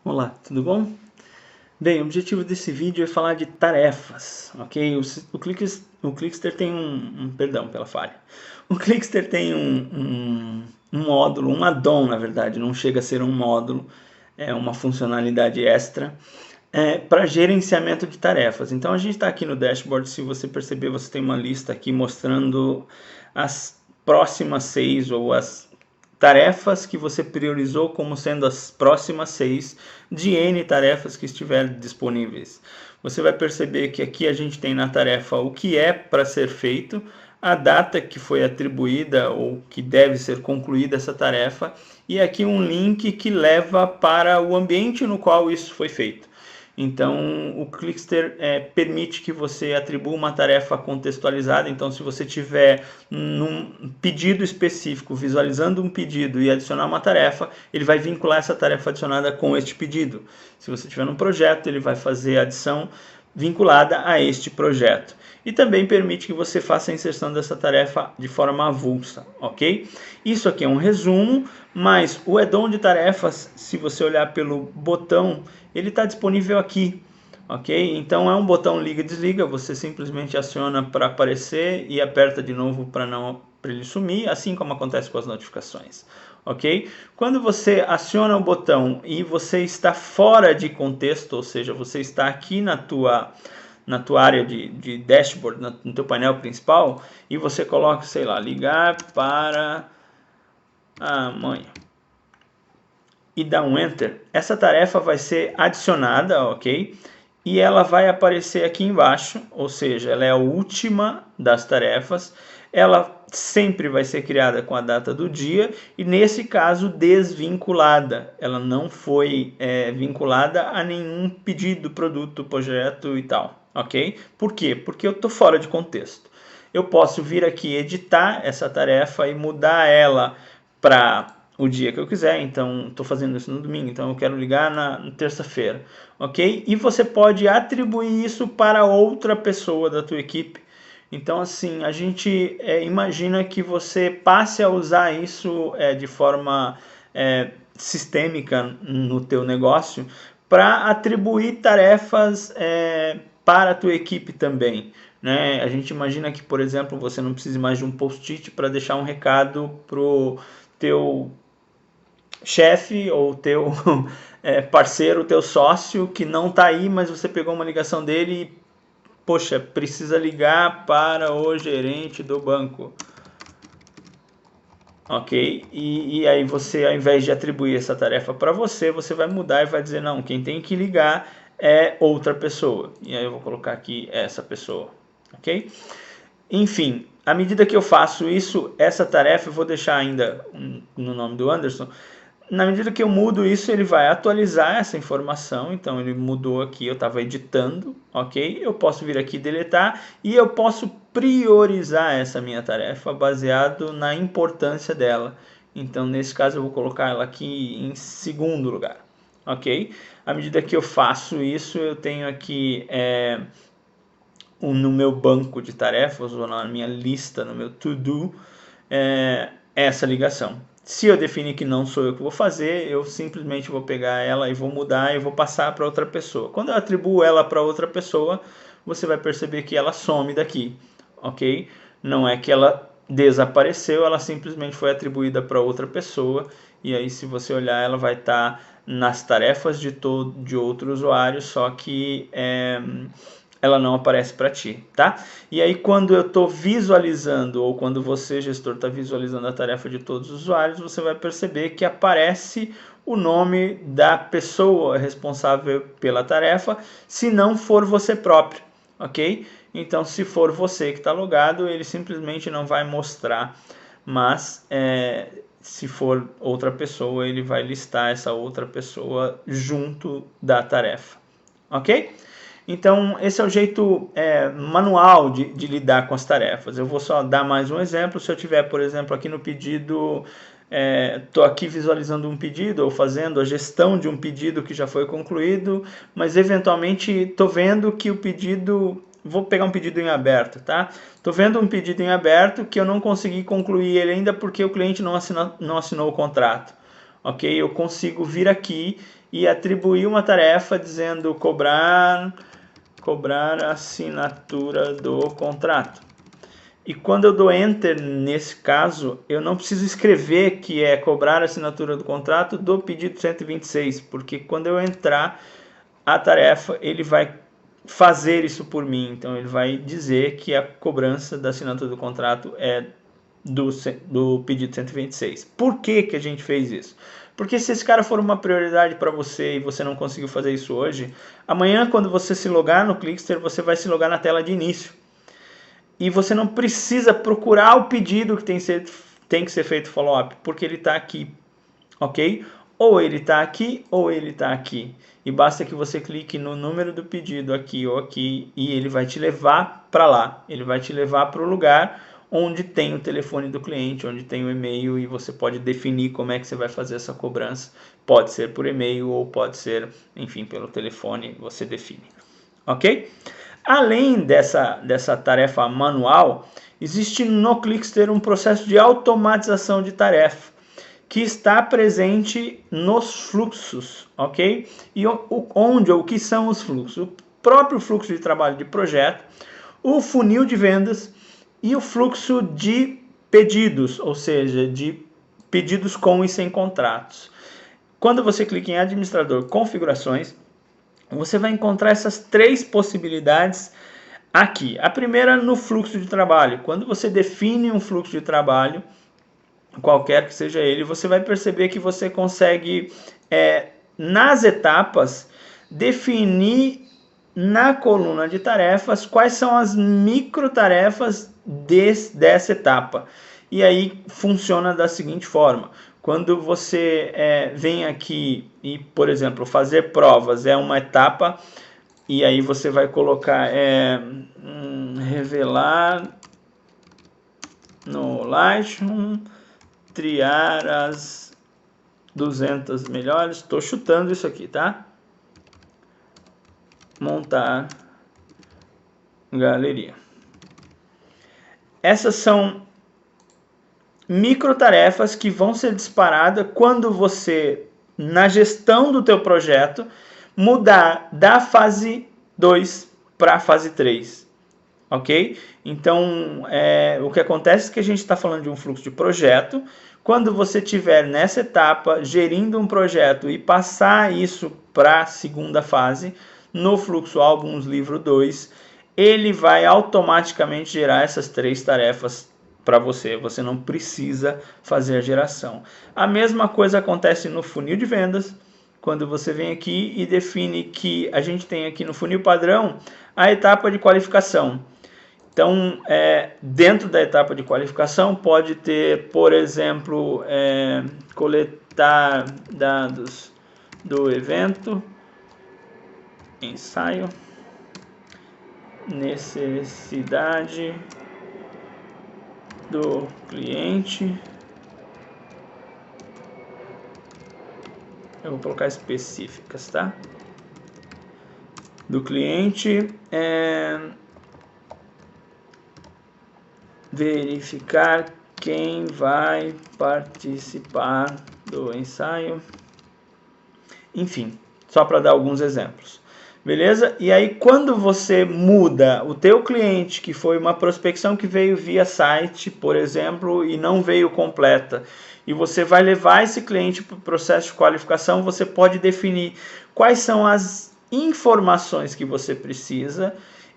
Olá, tudo bom? Bem, o objetivo desse vídeo é falar de tarefas, ok? O Clickster tem perdão pela falha. O Clickster tem um módulo, um add-on na verdade, não chega a ser um módulo, é uma funcionalidade extra para gerenciamento de tarefas. Então a gente está aqui no dashboard, se você perceber, você tem uma lista aqui mostrando as próximas 6 ou as tarefas que você priorizou como sendo as próximas 6 de N tarefas que estiverem disponíveis. Você vai perceber que aqui a gente tem na tarefa o que é para ser feito, a data que foi atribuída ou que deve ser concluída essa tarefa e aqui um link que leva para o ambiente no qual isso foi feito. Então, o Clickster permite que você atribua uma tarefa contextualizada. Então, se você tiver num pedido específico, visualizando um pedido e adicionar uma tarefa, ele vai vincular essa tarefa adicionada com este pedido. Se você tiver num projeto, ele vai fazer a adição vinculada a este projeto. E também permite que você faça a inserção dessa tarefa de forma avulsa, ok? Isso aqui é um resumo, mas o add-on de tarefas, se você olhar pelo botão, ele está disponível aqui, ok? Então é um botão liga e desliga, você simplesmente aciona para aparecer e aperta de novo para ele sumir, assim como acontece com as notificações, ok? Quando você aciona o botão e você está fora de contexto, ou seja, você está aqui na tua área de dashboard, no teu painel principal, e você coloca, sei lá, ligar para a mãe e dá um Enter, essa tarefa vai ser adicionada, ok? E ela vai aparecer aqui embaixo, ou seja, ela é a última das tarefas, ela sempre vai ser criada com a data do dia e nesse caso desvinculada, ela não foi vinculada a nenhum pedido, produto, projeto e tal, ok? Por quê? Porque eu estou fora de contexto. Eu posso vir aqui editar essa tarefa e mudar ela para o dia que eu quiser, então estou fazendo isso no domingo, então eu quero ligar na terça-feira, ok? E você pode atribuir isso para outra pessoa da tua equipe. Então assim, a gente imagina que você passe a usar isso de forma sistêmica no teu negócio para atribuir tarefas para a tua equipe também. Né? A gente imagina que, por exemplo, você não precise mais de um post-it para deixar um recado pro teu chefe ou teu parceiro, teu sócio que não está aí, mas você pegou uma ligação dele e, poxa, precisa ligar para o gerente do banco. Ok? E aí você, ao invés de atribuir essa tarefa para você, você vai mudar e vai dizer, não, quem tem que ligar é outra pessoa. E aí eu vou colocar aqui essa pessoa. Ok? Enfim, à medida que eu faço isso, essa tarefa eu vou deixar ainda no nome do Anderson. Na medida que eu mudo isso, ele vai atualizar essa informação. Então ele mudou aqui, eu estava editando, ok? Eu posso vir aqui deletar e eu posso priorizar essa minha tarefa baseado na importância dela. Então nesse caso eu vou colocar ela aqui em segundo lugar, ok? À medida que eu faço isso, eu tenho aqui no meu banco de tarefas ou na minha lista, no meu to-do, essa ligação. Se eu definir que não sou eu que vou fazer, eu simplesmente vou pegar ela e vou mudar e vou passar para outra pessoa. Quando eu atribuo ela para outra pessoa, você vai perceber que ela some daqui, ok? Não é que ela desapareceu, ela simplesmente foi atribuída para outra pessoa e aí se você olhar ela vai estar nas tarefas de outro usuário, só que ela não aparece para ti, tá? E aí quando eu estou visualizando, ou quando você, gestor, está visualizando a tarefa de todos os usuários, você vai perceber que aparece o nome da pessoa responsável pela tarefa, se não for você próprio, ok? Então, se for você que está logado, ele simplesmente não vai mostrar, mas se for outra pessoa, ele vai listar essa outra pessoa junto da tarefa, ok? Então, esse é o jeito manual de lidar com as tarefas. Eu vou só dar mais um exemplo. Se eu tiver, por exemplo, aqui no pedido, estou aqui visualizando um pedido ou fazendo a gestão de um pedido que já foi concluído, mas eventualmente estou vendo que o pedido... Vou pegar um pedido em aberto, tá? Estou vendo um pedido em aberto que eu não consegui concluir ele ainda porque o cliente não assinou o contrato. Ok? Eu consigo vir aqui e atribuir uma tarefa dizendo cobrar a assinatura do contrato. E quando eu dou Enter, nesse caso, eu não preciso escrever que é cobrar a assinatura do contrato do pedido 126, porque quando eu entrar a tarefa, ele vai fazer isso por mim. Então, ele vai dizer que a cobrança da assinatura do contrato é do pedido 126. Por que que a gente fez isso? Porque se esse cara for uma prioridade para você e você não conseguiu fazer isso hoje, amanhã, quando você se logar no Qlikster, você vai se logar na tela de início. E você não precisa procurar o pedido que tem que ser feito follow-up, porque ele está aqui, ok? Ou ele está aqui, ou ele está aqui. E basta que você clique no número do pedido aqui ou aqui, e ele vai te levar para lá. Ele vai te levar para o lugar onde tem o telefone do cliente, onde tem o e-mail, e você pode definir como é que você vai fazer essa cobrança. Pode ser por e-mail ou pode ser, enfim, pelo telefone, você define, ok? Além dessa tarefa manual, existe no Qlikster um processo de automatização de tarefa que está presente nos fluxos, ok? E onde ou o que são os fluxos? O próprio fluxo de trabalho de projeto, o funil de vendas e o fluxo de pedidos, ou seja, de pedidos com e sem contratos. Quando você clica em administrador configurações, você vai encontrar essas três possibilidades aqui. A primeira no fluxo de trabalho. Quando você define um fluxo de trabalho, qualquer que seja ele, você vai perceber que você consegue, nas etapas, definir na coluna de tarefas quais são as micro tarefas dessa etapa. E aí funciona da seguinte forma. Quando você vem aqui e, por exemplo, fazer provas é uma etapa, e aí você vai colocar revelar no Lightroom, triar as 200 melhores, estou chutando isso aqui, tá? Montar galeria. Essas são micro tarefas que vão ser disparadas quando você, na gestão do teu projeto, mudar da fase 2 para a fase 3, ok? Então, o que acontece é que a gente está falando de um fluxo de projeto. Quando você estiver nessa etapa, gerindo um projeto e passar isso para a segunda fase, no fluxo Álbuns Livro 2, ele vai automaticamente gerar essas três tarefas para você. Você não precisa fazer a geração. A mesma coisa acontece no funil de vendas, quando você vem aqui e define que a gente tem aqui no funil padrão a etapa de qualificação. Então, dentro da etapa de qualificação pode ter, por exemplo, coletar dados do evento, ensaio, necessidade do cliente. Eu vou colocar específicas, tá? Do cliente, verificar quem vai participar do ensaio. Enfim, só para dar alguns exemplos. Beleza? E aí quando você muda o teu cliente, que foi uma prospecção que veio via site, por exemplo, e não veio completa, e você vai levar esse cliente para o processo de qualificação, você pode definir quais são as informações que você precisa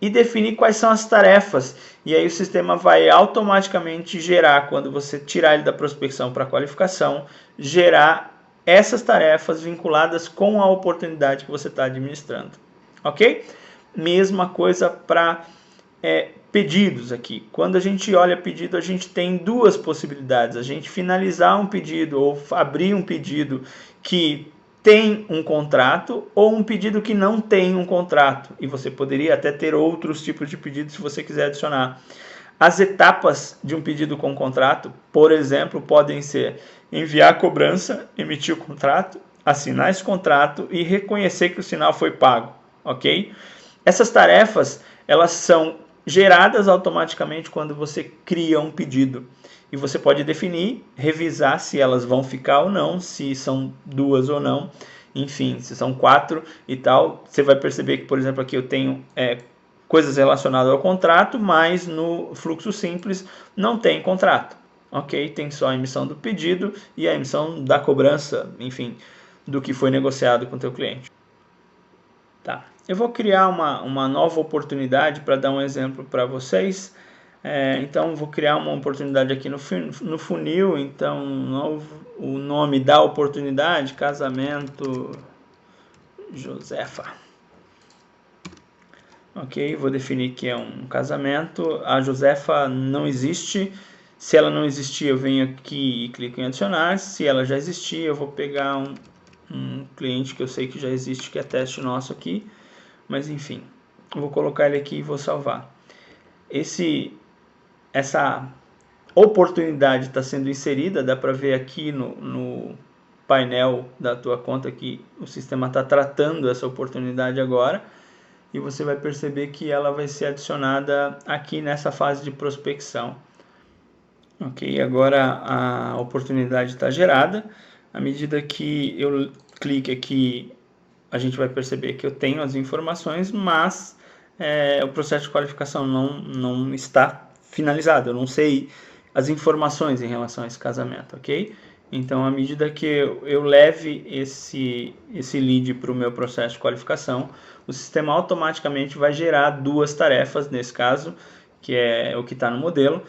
e definir quais são as tarefas. E aí o sistema vai automaticamente gerar, quando você tirar ele da prospecção para a qualificação, gerar essas tarefas vinculadas com a oportunidade que você está administrando. Ok? Mesma coisa para pedidos aqui. Quando a gente olha pedido, a gente tem duas possibilidades. A gente finalizar um pedido ou abrir um pedido que tem um contrato ou um pedido que não tem um contrato. E você poderia até ter outros tipos de pedidos se você quiser adicionar. As etapas de um pedido com contrato, por exemplo, podem ser enviar a cobrança, emitir o contrato, assinar esse contrato e reconhecer que o sinal foi pago, ok? Essas tarefas, elas são geradas automaticamente quando você cria um pedido. E você pode definir, revisar se elas vão ficar ou não, se são duas ou não. enfim, se são 4 e tal, você vai perceber que, por exemplo, aqui eu tenho coisas relacionadas ao contrato, mas no fluxo simples não tem contrato, ok? Tem só a emissão do pedido e a emissão da cobrança, enfim, do que foi negociado com o teu cliente. Tá. Eu vou criar uma nova oportunidade para dar um exemplo para vocês. Então, vou criar uma oportunidade aqui no funil. Então, o nome da oportunidade, casamento Josefa. Ok, vou definir que é um casamento. A Josefa não existe. Se ela não existir, eu venho aqui e clico em adicionar. Se ela já existir, eu vou pegar um cliente que eu sei que já existe, que é teste nosso aqui. Mas enfim, eu vou colocar ele aqui e vou salvar. Essa oportunidade está sendo inserida, dá para ver aqui no painel da tua conta que o sistema está tratando essa oportunidade agora. E você vai perceber que ela vai ser adicionada aqui nessa fase de prospecção. Ok, agora a oportunidade está gerada. À medida que eu clique aqui, a gente vai perceber que eu tenho as informações, mas o processo de qualificação não está finalizado. Eu não sei as informações em relação a esse casamento, ok? Então, à medida que eu leve esse lead para o meu processo de qualificação, o sistema automaticamente vai gerar 2 tarefas, nesse caso, que é o que está no modelo.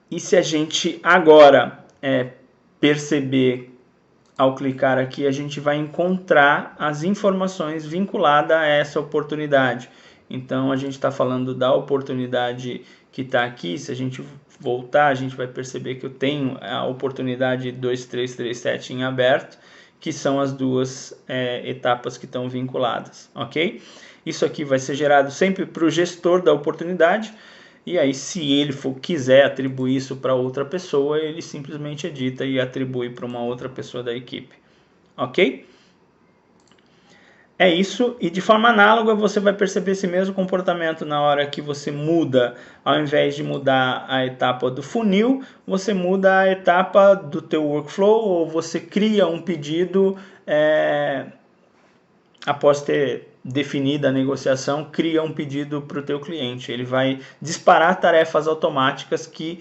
E se a gente agora perceber, ao clicar aqui, a gente vai encontrar as informações vinculadas a essa oportunidade. Então, a gente está falando da oportunidade que está aqui. Se a gente voltar, a gente vai perceber que eu tenho a oportunidade 2337 em aberto, que são as 2 etapas que estão vinculadas, ok? Isso aqui vai ser gerado sempre para o gestor da oportunidade. E aí, se ele quiser atribuir isso para outra pessoa, ele simplesmente edita e atribui para uma outra pessoa da equipe. Ok? É isso, e de forma análoga você vai perceber esse mesmo comportamento na hora que você muda, ao invés de mudar a etapa do funil, você muda a etapa do teu workflow, ou você cria um pedido após ter definida a negociação, cria um pedido para o teu cliente. Ele vai disparar tarefas automáticas que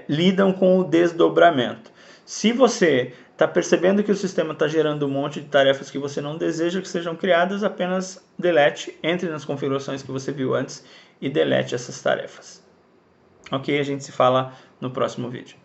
lidam com o desdobramento. Se você está percebendo que o sistema está gerando um monte de tarefas que você não deseja que sejam criadas, apenas delete, entre nas configurações que você viu antes e delete essas tarefas. Ok? A gente se fala no próximo vídeo.